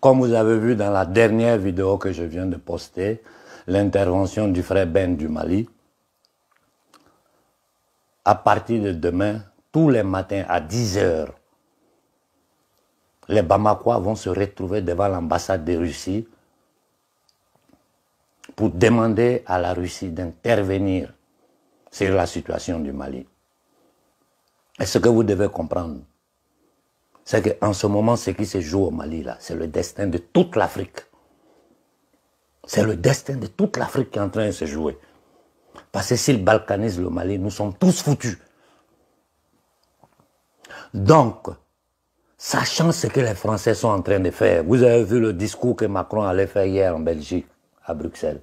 Comme vous avez vu dans la dernière vidéo que je viens de poster, l'intervention du frère Ben du Mali, à partir de demain, tous les matins à 10 heures, les Bamakois vont se retrouver devant l'ambassade de Russie pour demander à la Russie d'intervenir sur la situation du Mali. Et ce que vous devez comprendre, c'est qu'en ce moment, ce qui se joue au Mali, là, c'est le destin de toute l'Afrique. C'est le destin de toute l'Afrique qui est en train de se jouer. Parce que s'ils balkanisent le Mali, nous sommes tous foutus. Donc, sachant ce que les Français sont en train de faire, vous avez vu le discours que Macron allait faire hier en Belgique, à Bruxelles.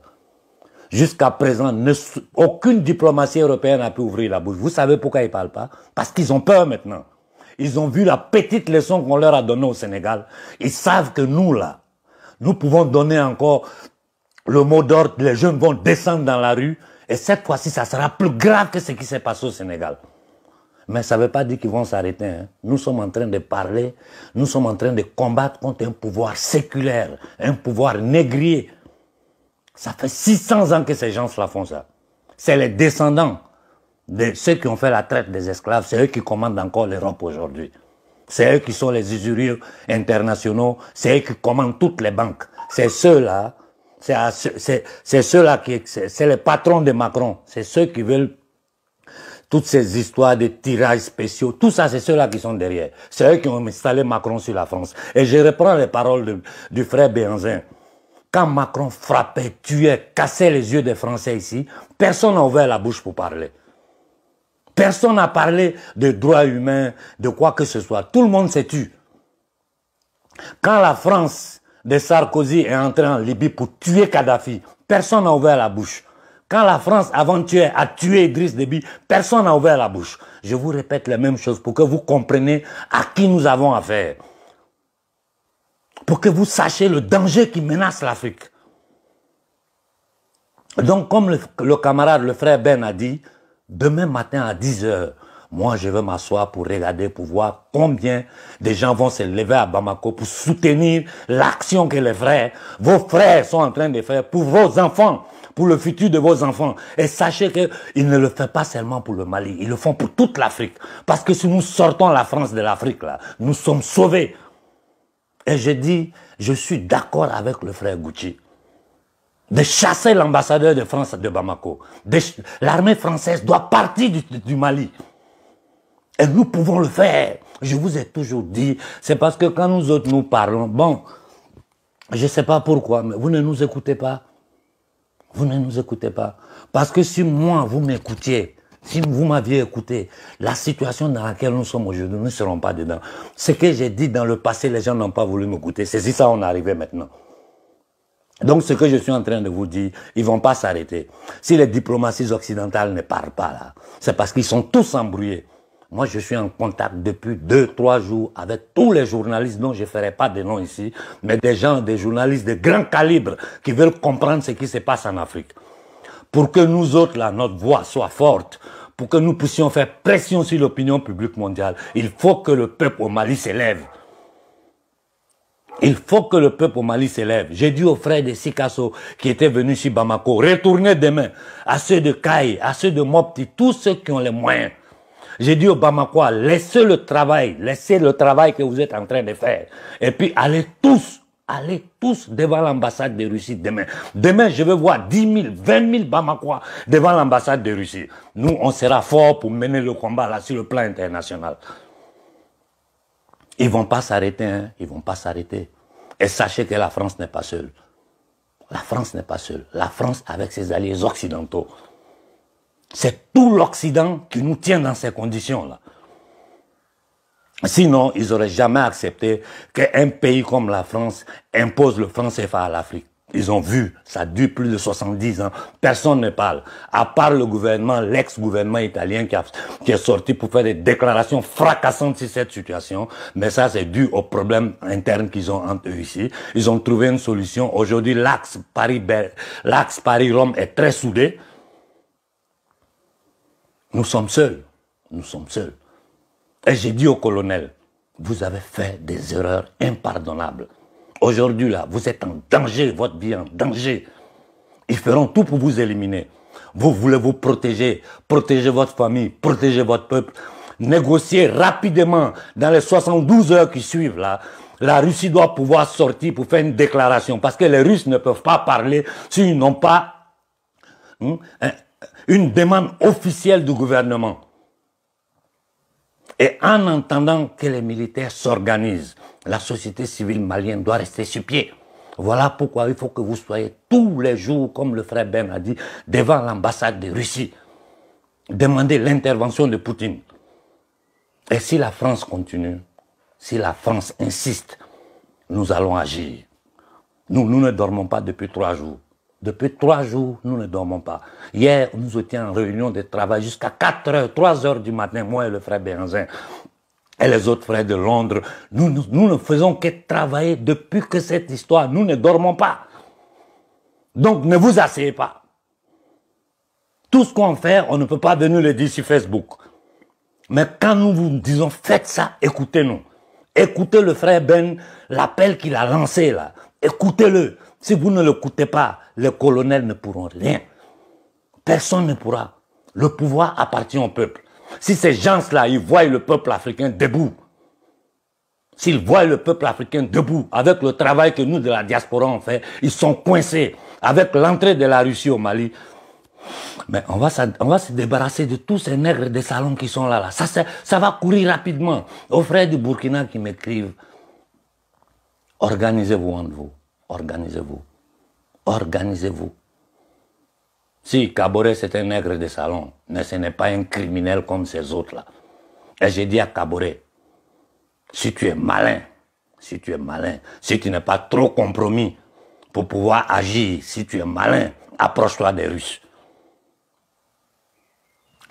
Jusqu'à présent, aucune diplomatie européenne n'a pu ouvrir la bouche. Vous savez pourquoi ils ne parlent pas? Parce qu'ils ont peur maintenant. Ils ont vu la petite leçon qu'on leur a donnée au Sénégal. Ils savent que nous, là, nous pouvons donner encore le mot d'ordre. Les jeunes vont descendre dans la rue. Et cette fois-ci, ça sera plus grave que ce qui s'est passé au Sénégal. Mais ça ne veut pas dire qu'ils vont s'arrêter. Hein. Nous sommes en train de parler, nous sommes en train de combattre contre un pouvoir séculaire, un pouvoir négrier. Ça fait 600 ans que ces gens-là font ça. C'est les descendants de ceux qui ont fait la traite des esclaves, c'est eux qui commandent encore l'Europe aujourd'hui. C'est eux qui sont les usuriers internationaux, c'est eux qui commandent toutes les banques. C'est ceux-là, c'est ceux-là qui, c'est les patrons de Macron, c'est ceux qui veulent toutes ces histoires de tirages spéciaux, tout ça, c'est ceux-là qui sont derrière. C'est eux qui ont installé Macron sur la France. Et je reprends les paroles du frère Béhanzin. Quand Macron frappait, tuait, cassait les yeux des Français ici, personne n'a ouvert la bouche pour parler. Personne n'a parlé de droits humains, de quoi que ce soit. Tout le monde s'est tué. Quand la France de Sarkozy est entrée en Libye pour tuer Kadhafi, personne n'a ouvert la bouche. Quand la France avant-hier a tué Idriss Déby, personne n'a ouvert la bouche. Je vous répète les mêmes choses pour que vous compreniez à qui nous avons affaire. Pour que vous sachiez le danger qui menace l'Afrique. Donc, comme le camarade, le frère Ben a dit, demain matin à 10 heures, moi je vais m'asseoir pour regarder, pour voir combien de gens vont se lever à Bamako pour soutenir l'action que les frères, vos frères sont en train de faire pour vos enfants, pour le futur de vos enfants. Et sachez qu'ils ne le font pas seulement pour le Mali, ils le font pour toute l'Afrique. Parce que si nous sortons la France de l'Afrique, là, nous sommes sauvés. Et je dis, je suis d'accord avec le frère Gucci de chasser l'ambassadeur de France de Bamako. L'armée française doit partir du Mali. Et nous pouvons le faire. Je vous ai toujours dit, c'est parce que quand nous autres nous parlons, bon, je ne sais pas pourquoi, mais vous ne nous écoutez pas. Vous ne nous écoutez pas. Parce que si moi, vous m'écoutiez, si vous m'aviez écouté, la situation dans laquelle nous sommes aujourd'hui, nous ne serons pas dedans. Ce que j'ai dit dans le passé, les gens n'ont pas voulu m'écouter. C'est si ça on est arrivé maintenant. Donc ce que je suis en train de vous dire, ils ne vont pas s'arrêter. Si les diplomaties occidentales ne parlent pas là, c'est parce qu'ils sont tous embrouillés. Moi je suis en contact depuis 2-3 jours avec tous les journalistes dont je ne ferai pas de nom ici, mais des gens, des journalistes de grand calibre qui veulent comprendre ce qui se passe en Afrique. Pour que nous autres là, notre voix soit forte, pour que nous puissions faire pression sur l'opinion publique mondiale, il faut que le peuple au Mali s'élève. Il faut que le peuple au Mali s'élève. J'ai dit aux frères de Sikasso qui étaient venus sur Bamako, retournez demain à ceux de Kaye, à ceux de Mopti, tous ceux qui ont les moyens. J'ai dit aux Bamakois, laissez le travail que vous êtes en train de faire. Et puis allez tous devant l'ambassade de Russie demain. Demain, je vais voir 10 000, 20 000 Bamakois devant l'ambassade de Russie. Nous, on sera forts pour mener le combat là sur le plan international. Ils ne vont pas s'arrêter, hein. Ils ne vont pas s'arrêter. Et sachez que la France n'est pas seule. La France n'est pas seule. La France avec ses alliés occidentaux. C'est tout l'Occident qui nous tient dans ces conditions-là. Sinon, ils n'auraient jamais accepté qu'un pays comme la France impose le franc CFA à l'Afrique. Ils ont vu, ça dure plus de 70 ans. Personne ne parle. À part le gouvernement, l'ex-gouvernement italien qui est sorti pour faire des déclarations fracassantes sur cette situation. Mais ça, c'est dû aux problèmes internes qu'ils ont entre eux ici. Ils ont trouvé une solution. Aujourd'hui, l'axe Paris-Rome est très soudé. Nous sommes seuls. Nous sommes seuls. Et j'ai dit au colonel, vous avez fait des erreurs impardonnables. Aujourd'hui, là, vous êtes en danger, votre vie est en danger. Ils feront tout pour vous éliminer. Vous voulez vous protéger, protéger votre famille, protéger votre peuple. Négocier rapidement dans les 72 heures qui suivent, là. La Russie doit pouvoir sortir pour faire une déclaration. Parce que les Russes ne peuvent pas parler s'ils n'ont pas une demande officielle du gouvernement. Et en entendant que les militaires s'organisent, la société civile malienne doit rester sur pied. Voilà pourquoi il faut que vous soyez tous les jours, comme le frère Ben a dit, devant l'ambassade de Russie. Demandez l'intervention de Poutine. Et si la France continue, si la France insiste, nous allons agir. Nous ne dormons pas depuis 3 jours. Depuis 3 jours, nous ne dormons pas. Hier, nous étions en réunion de travail jusqu'à 4 heures, 3 heures du matin, moi et le frère Béhanzin et les autres frères de Londres. Nous ne faisons que travailler depuis que cette histoire. Nous ne dormons pas. Donc, ne vous asseyez pas. Tout ce qu'on fait, on ne peut pas venir le dire sur Facebook. Mais quand nous vous disons, faites ça, écoutez-nous. Écoutez le frère Ben, l'appel qu'il a lancé là. Écoutez-le. Si vous ne l'écoutez pas, les colonels ne pourront rien. Personne ne pourra. Le pouvoir appartient au peuple. Si ces gens-là, ils voient le peuple africain debout, s'ils voient le peuple africain debout, avec le travail que nous de la diaspora on fait, ils sont coincés. Avec l'entrée de la Russie au Mali, mais on va se débarrasser de tous ces nègres des salons qui sont là. Ça va courir rapidement. Aux frères du Burkina qui m'écrivent, organisez-vous entre vous. Organisez-vous. Organisez-vous. Si Kaboré c'est un nègre de salon, mais ce n'est pas un criminel comme ces autres-là. Et j'ai dit à Kaboré, si tu es malin, si tu n'es pas trop compromis pour pouvoir agir, si tu es malin, approche-toi des Russes.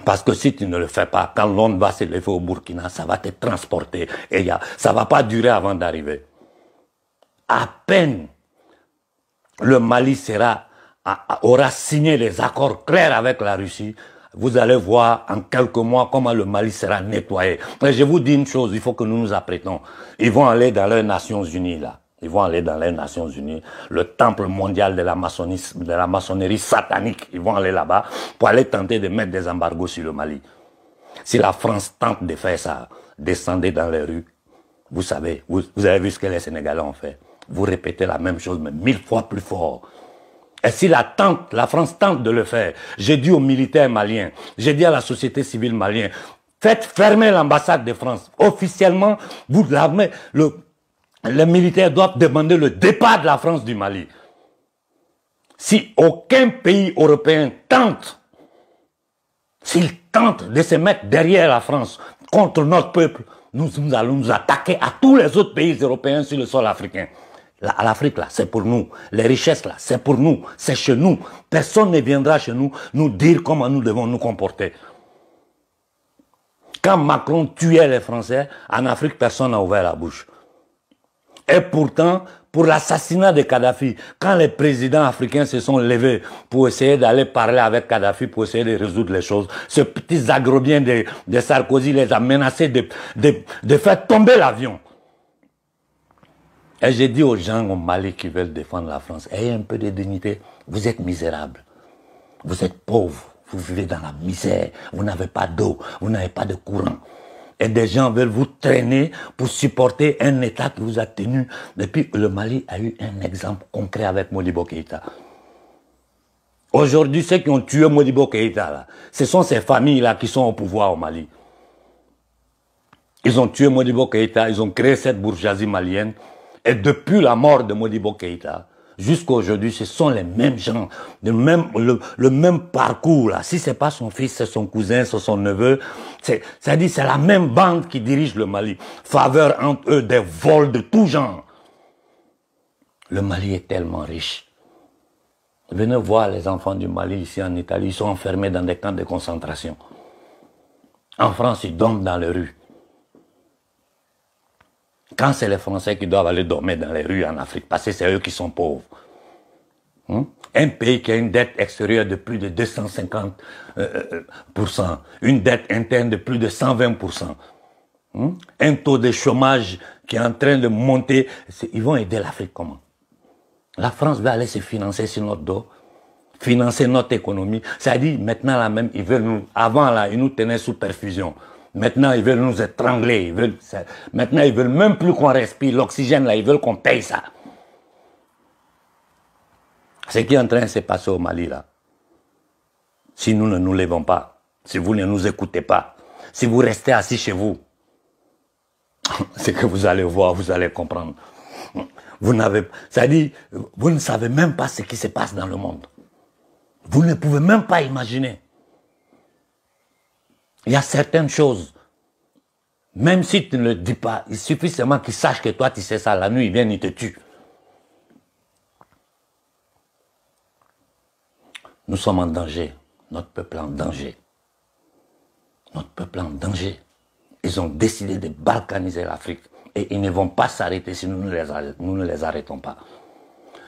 Parce que si tu ne le fais pas, quand l'onde va se lever au Burkina, ça va te transporter. Et ça ne va pas durer avant d'arriver. À peine le Mali aura signé les accords clairs avec la Russie, vous allez voir en quelques mois comment le Mali sera nettoyé. Mais je vous dis une chose, il faut que nous nous apprêtons. Ils vont aller dans les Nations Unies là. Ils vont aller dans les Nations Unies, le temple mondial de la maçonnerie satanique. Ils vont aller là-bas pour aller tenter de mettre des embargos sur le Mali. Si la France tente de faire ça, descendez dans les rues. Vous savez, vous avez vu ce que les Sénégalais ont fait. Vous répétez la même chose, mais 1000 fois plus fort. Et si la France tente de le faire, j'ai dit aux militaires maliens, j'ai dit à la société civile malienne, faites fermer l'ambassade de France. Officiellement, les militaires doivent demander le départ de la France du Mali. Si aucun pays européen tente, s'il tente de se mettre derrière la France contre notre peuple, nous allons nous attaquer à tous les autres pays européens sur le sol africain. L'Afrique, là, c'est pour nous. Les richesses, là, c'est pour nous. C'est chez nous. Personne ne viendra chez nous nous dire comment nous devons nous comporter. Quand Macron tuait les Français, en Afrique, personne n'a ouvert la bouche. Et pourtant, pour l'assassinat de Kadhafi, quand les présidents africains se sont levés pour essayer d'aller parler avec Kadhafi, pour essayer de résoudre les choses, ce petit zagrobien de Sarkozy les a menacés de faire tomber l'avion. Et j'ai dit aux gens au Mali qui veulent défendre la France, ayez un peu de dignité, vous êtes misérables, vous êtes pauvres, vous vivez dans la misère, vous n'avez pas d'eau, vous n'avez pas de courant. Et des gens veulent vous traîner pour supporter un État qui vous a tenu. Depuis, le Mali a eu un exemple concret avec Modibo Keïta. Aujourd'hui, ceux qui ont tué Modibo Keïta, là, ce sont ces familles-là qui sont au pouvoir au Mali. Ils ont tué Modibo Keïta, ils ont créé cette bourgeoisie malienne. Et depuis la mort de Modibo Keïta, jusqu'à aujourd'hui, ce sont les mêmes gens, le même parcours là. Si c'est pas son fils, c'est son cousin, c'est son neveu. C'est-à-dire, c'est la même bande qui dirige le Mali. Faveur entre eux, des vols de tout genre. Le Mali est tellement riche. Venez voir les enfants du Mali ici en Italie, ils sont enfermés dans des camps de concentration. En France, ils dorment dans les rues. Quand c'est les Français qui doivent aller dormir dans les rues en Afrique, parce que c'est eux qui sont pauvres. Un pays qui a une dette extérieure de plus de 250%, une dette interne de plus de 120%. un taux de chômage qui est en train de monter. Ils vont aider l'Afrique comment? La France va aller se financer sur notre dos, financer notre économie. C'est-à-dire, maintenant, là même, ils veulent nous, avant, là, ils nous tenaient sous perfusion. Maintenant, ils veulent nous étrangler. Maintenant, ils veulent même plus qu'on respire. L'oxygène, là, ils veulent qu'on paye ça. Ce qui est en train de se passer au Mali, là, si nous ne nous levons pas, si vous ne nous écoutez pas, si vous restez assis chez vous, c'est que vous allez voir, vous allez comprendre. C'est-à-dire, vous ne savez même pas ce qui se passe dans le monde. Vous ne pouvez même pas imaginer. Il y a certaines choses, même si tu ne le dis pas, il suffit seulement qu'ils sachent que toi tu sais ça, la nuit ils viennent, ils te tuent. Nous sommes en danger, notre peuple est en danger. Notre peuple est en danger. Ils ont décidé de balkaniser l'Afrique et ils ne vont pas s'arrêter si nous ne les arrêtons pas.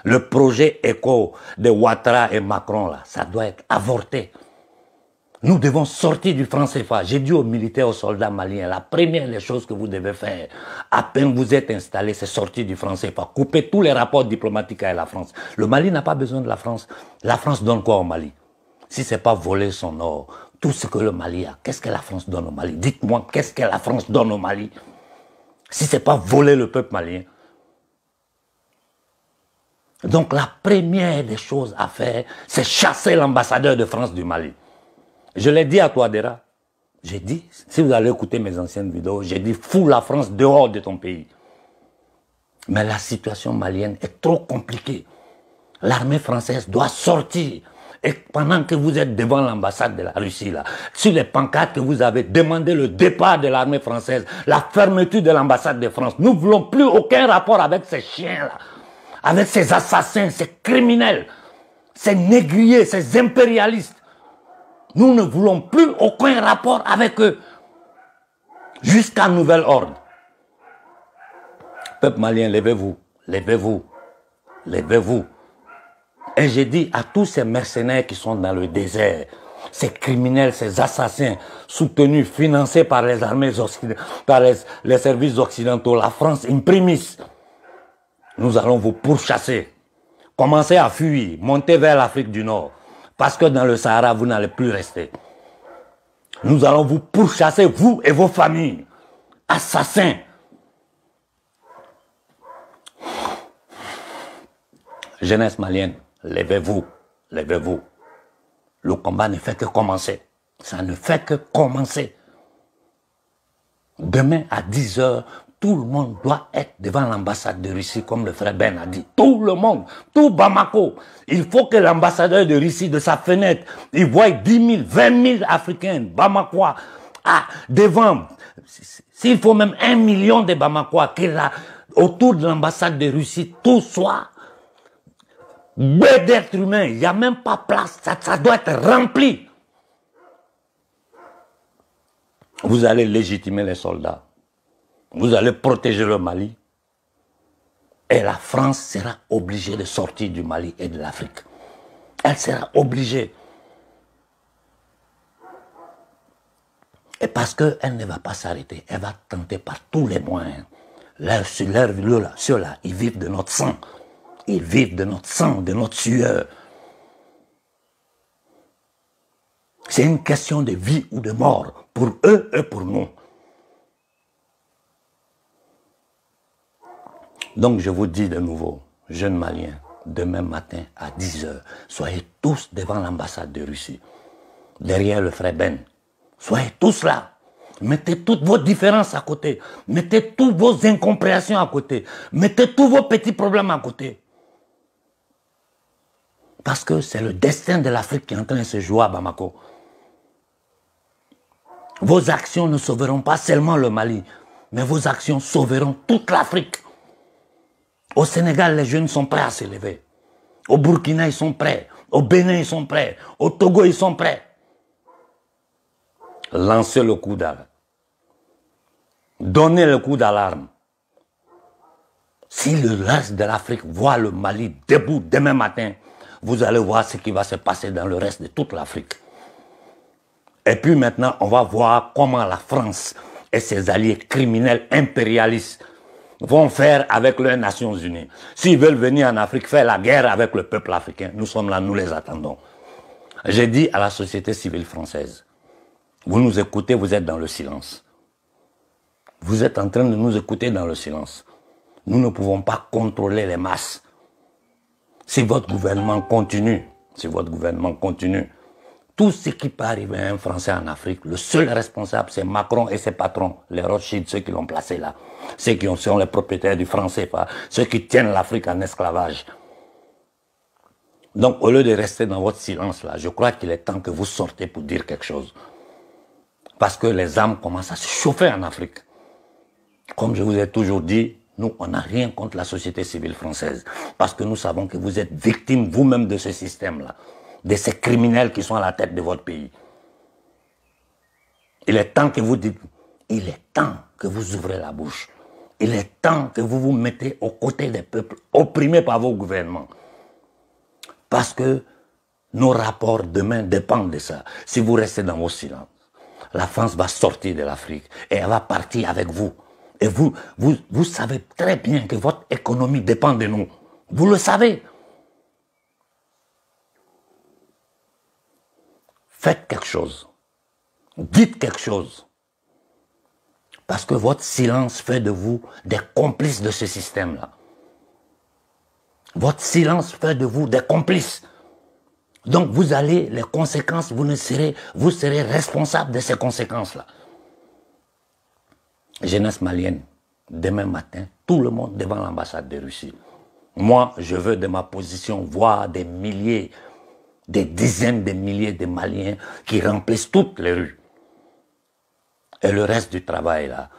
Le projet ECO de Ouattara et Macron, là, ça doit être avorté. Nous devons sortir du franc CFA. J'ai dit aux militaires, aux soldats maliens, la première des choses que vous devez faire, à peine vous êtes installés, c'est sortir du franc CFA. Couper tous les rapports diplomatiques avec la France. Le Mali n'a pas besoin de la France. La France donne quoi au Mali? Si ce n'est pas voler son or, tout ce que le Mali a, qu'est-ce que la France donne au Mali? Dites-moi, qu'est-ce que la France donne au Mali? Si ce n'est pas voler le peuple malien. Donc la première des choses à faire, c'est chasser l'ambassadeur de France du Mali. Je l'ai dit à Touadéra. J'ai dit, si vous allez écouter mes anciennes vidéos, j'ai dit, fous la France dehors de ton pays. Mais la situation malienne est trop compliquée. L'armée française doit sortir. Et pendant que vous êtes devant l'ambassade de la Russie, là, sur les pancartes que vous avez demandé le départ de l'armée française, la fermeture de l'ambassade de France, nous ne voulons plus aucun rapport avec ces chiens-là, avec ces assassins, ces criminels, ces négriers, ces impérialistes. Nous ne voulons plus aucun rapport avec eux. Jusqu'à nouvel ordre. Peuple malien, levez-vous, levez-vous, levez-vous. Et j'ai dit à tous ces mercenaires qui sont dans le désert, ces criminels, ces assassins, soutenus, financés par les armées occidentales, par les services occidentaux, la France imprimis, nous allons vous pourchasser. Commencez à fuir, montez vers l'Afrique du Nord. Parce que dans le Sahara, vous n'allez plus rester. Nous allons vous pourchasser, vous et vos familles. Assassins. Jeunesse malienne, levez-vous, levez-vous. Le combat ne fait que commencer. Ça ne fait que commencer. Demain à 10 h, tout le monde doit être devant l'ambassade de Russie, comme le frère Ben a dit. Tout le monde, tout Bamako. Il faut que l'ambassadeur de Russie, de sa fenêtre, il voit 10 000, 20 000 Africains, Bamakois, devant. S'il faut même 1 million de Bamakois, que là, autour de l'ambassade de Russie, tout soit d'être humain. Il n'y a même pas place. Ça doit être rempli. Vous allez légitimer les soldats. Vous allez protéger le Mali. Et la France sera obligée de sortir du Mali et de l'Afrique. Elle sera obligée. Et parce qu'elle ne va pas s'arrêter, elle va tenter par tous les moyens. Ceux-là, ils vivent de notre sang. Ils vivent de notre sang, de notre sueur. C'est une question de vie ou de mort, pour eux et pour nous. Donc je vous dis de nouveau, jeunes Maliens, demain matin à 10 h, soyez tous devant l'ambassade de Russie, derrière le frère Ben. Soyez tous là. Mettez toutes vos différences à côté. Mettez toutes vos incompréhensions à côté. Mettez tous vos petits problèmes à côté. Parce que c'est le destin de l'Afrique qui est en train de se jouer à Bamako. Vos actions ne sauveront pas seulement le Mali, mais vos actions sauveront toute l'Afrique. Au Sénégal, les jeunes sont prêts à se lever. Au Burkina, ils sont prêts. Au Bénin, ils sont prêts. Au Togo, ils sont prêts. Lancez le coup d'alarme. Donnez le coup d'alarme. Si le reste de l'Afrique voit le Mali debout demain matin, vous allez voir ce qui va se passer dans le reste de toute l'Afrique. Et puis maintenant, on va voir comment la France et ses alliés criminels impérialistes vont faire avec les Nations Unies. S'ils veulent venir en Afrique faire la guerre avec le peuple africain, nous sommes là, nous les attendons. J'ai dit à la société civile française, vous nous écoutez, vous êtes dans le silence. Vous êtes en train de nous écouter dans le silence. Nous ne pouvons pas contrôler les masses. Si votre gouvernement continue, tout ce qui peut arriver à un Français en Afrique, le seul responsable, c'est Macron et ses patrons, les Rothschild, ceux qui l'ont placé là, ceux qui sont les propriétaires du franc CFA, ceux qui tiennent l'Afrique en esclavage. Donc, au lieu de rester dans votre silence là, je crois qu'il est temps que vous sortez pour dire quelque chose. Parce que les âmes commencent à se chauffer en Afrique. Comme je vous ai toujours dit, nous, on n'a rien contre la société civile française. Parce que nous savons que vous êtes victimes vous-même de ce système-là. De ces criminels qui sont à la tête de votre pays. Il est temps que vous dites, il est temps que vous ouvrez la bouche. Il est temps que vous vous mettez aux côtés des peuples opprimés par vos gouvernements. Parce que nos rapports demain dépendent de ça. Si vous restez dans vos silences, la France va sortir de l'Afrique et elle va partir avec vous. Et vous savez très bien que votre économie dépend de nous. Vous le savez. Faites quelque chose. Dites quelque chose. Parce que votre silence fait de vous des complices de ce système-là. Votre silence fait de vous des complices. Donc vous allez, les conséquences, vous serez responsable de ces conséquences-là. Jeunesse malienne, demain matin, tout le monde devant l'ambassade de Russie. Moi, je veux de ma position voir des milliers, des dizaines de milliers de Maliens qui remplissent toutes les rues. Et le reste du travail, là,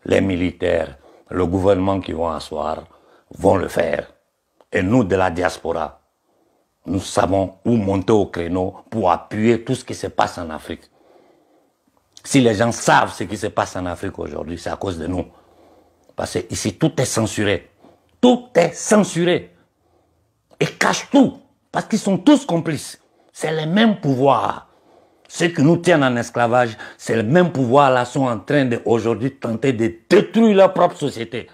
les militaires, le gouvernement qui vont asseoir, vont le faire. Et nous, de la diaspora, nous savons où monter au créneau pour appuyer tout ce qui se passe en Afrique. Si les gens savent ce qui se passe en Afrique aujourd'hui, c'est à cause de nous. Parce que ici, tout est censuré. Tout est censuré. Et cachent tout. Parce qu'ils sont tous complices. C'est les mêmes pouvoirs. Ceux qui nous tiennent en esclavage, c'est les mêmes pouvoirs-là sont en train d'aujourd'hui tenter de détruire leur propre société.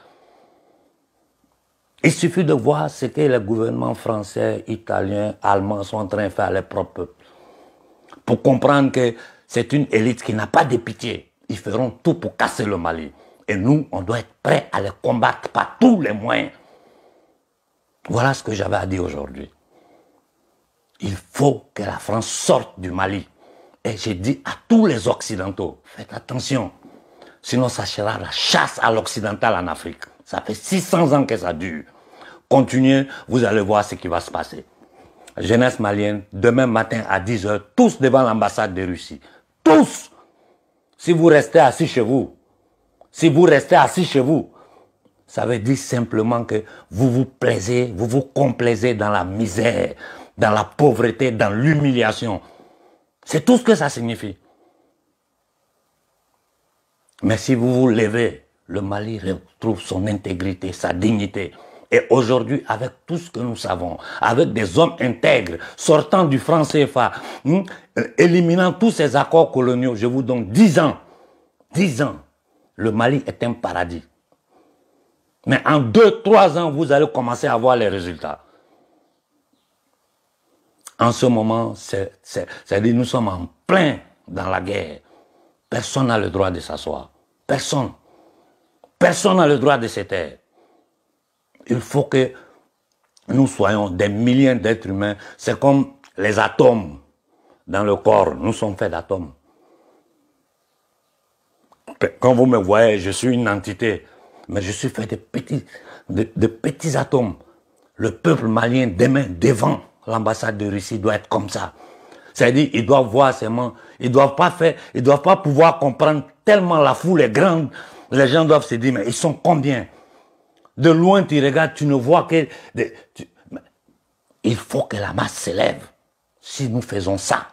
Il suffit de voir ce que les gouvernements français, italiens, allemands sont en train de faire à leur propre peuple. Pour comprendre que c'est une élite qui n'a pas de pitié. Ils feront tout pour casser le Mali. Et nous, on doit être prêts à les combattre par tous les moyens. Voilà ce que j'avais à dire aujourd'hui. Il faut que la France sorte du Mali. Et j'ai dit à tous les Occidentaux, faites attention. Sinon, ça sera la chasse à l'occidental en Afrique. Ça fait 600 ans que ça dure. Continuez, vous allez voir ce qui va se passer. Jeunesse malienne, demain matin à 10 h, tous devant l'ambassade de Russie. Tous. Si vous restez assis chez vous, ça veut dire simplement que vous vous plaisez, vous vous complaisez dans la misère, dans la pauvreté, dans l'humiliation. C'est tout ce que ça signifie. Mais si vous vous levez, le Mali retrouve son intégrité, sa dignité. Et aujourd'hui, avec tout ce que nous savons, avec des hommes intègres, sortant du franc CFA, éliminant tous ces accords coloniaux, je vous donne 10 ans. 10 ans. Le Mali est un paradis. Mais en 2-3 ans, vous allez commencer à voir les résultats. En ce moment, c'est-à-dire nous sommes en plein dans la guerre. Personne n'a le droit de s'asseoir. Personne. Personne n'a le droit de se taire. Il faut que nous soyons des millions d'êtres humains. C'est comme les atomes dans le corps. Nous sommes faits d'atomes. Quand vous me voyez, je suis une entité. Mais je suis fait de petits atomes. Le peuple malien, demain, devant l'ambassade de Russie, doit être comme ça. C'est-à-dire, ils doivent voir seulement, ils doivent pas pouvoir comprendre tellement la foule est grande. Les gens doivent se dire, mais ils sont combien? De loin, tu regardes, tu ne vois que... Il faut que la masse s'élève. Si nous faisons ça,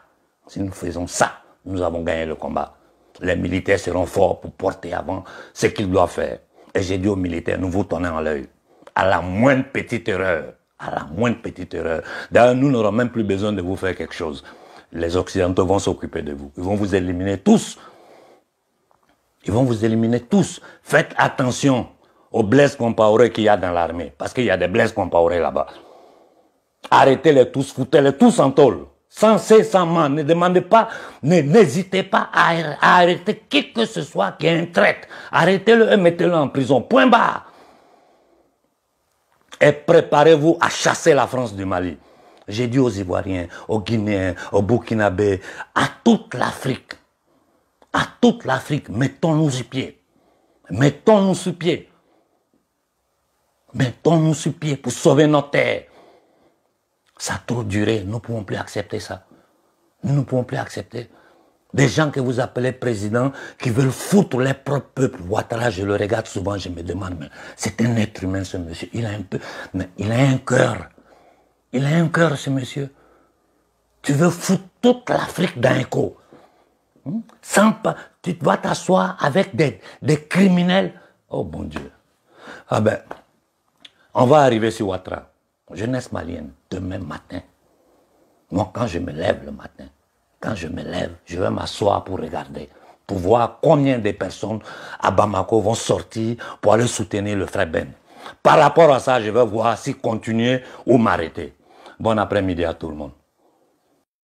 nous avons gagné le combat. Les militaires seront forts pour porter avant ce qu'ils doivent faire. Et j'ai dit aux militaires, nous vous tournez en l'œil. À la moindre petite erreur. D'ailleurs, nous n'aurons même plus besoin de vous faire quelque chose. Les Occidentaux vont s'occuper de vous. Ils vont vous éliminer tous. Ils vont vous éliminer tous. Faites attention aux Blaise Compaoré qu'il y a dans l'armée. Parce qu'il y a des Blaise Compaoré là-bas. Arrêtez-les tous, foutez-les tous en tôle. Sans C, sans man. Ne demandez pas, n'hésitez pas à arrêter qui que ce soit qui est un traître. Arrêtez-le et mettez-le en prison. Point barre. Et préparez-vous à chasser la France du Mali. J'ai dit aux Ivoiriens, aux Guinéens, aux Burkinabés, à toute l'Afrique. À toute l'Afrique, mettons-nous sur pied. Mettons-nous sur pied. Mettons-nous sur pied pour sauver notre terre. Ça a trop duré, nous ne pouvons plus accepter ça. Nous ne pouvons plus accepter. Des gens que vous appelez présidents, qui veulent foutre les propres peuples. Ouattara, je le regarde souvent, je me demande, mais c'est un être humain ce monsieur. Il a un peu, mais il a un cœur. Il a un cœur ce monsieur. Tu veux foutre toute l'Afrique d'un coup. Sans pas, tu vas t'asseoir avec des criminels. Oh bon Dieu. Ah ben, on va arriver sur Ouattara. Jeunesse malienne, demain matin. Moi, quand je me lève le matin, je vais m'asseoir pour regarder, pour voir combien de personnes à Bamako vont sortir pour aller soutenir le frère Ben. Par rapport à ça, je vais voir si continuer ou m'arrêter. Bon après-midi à tout le monde.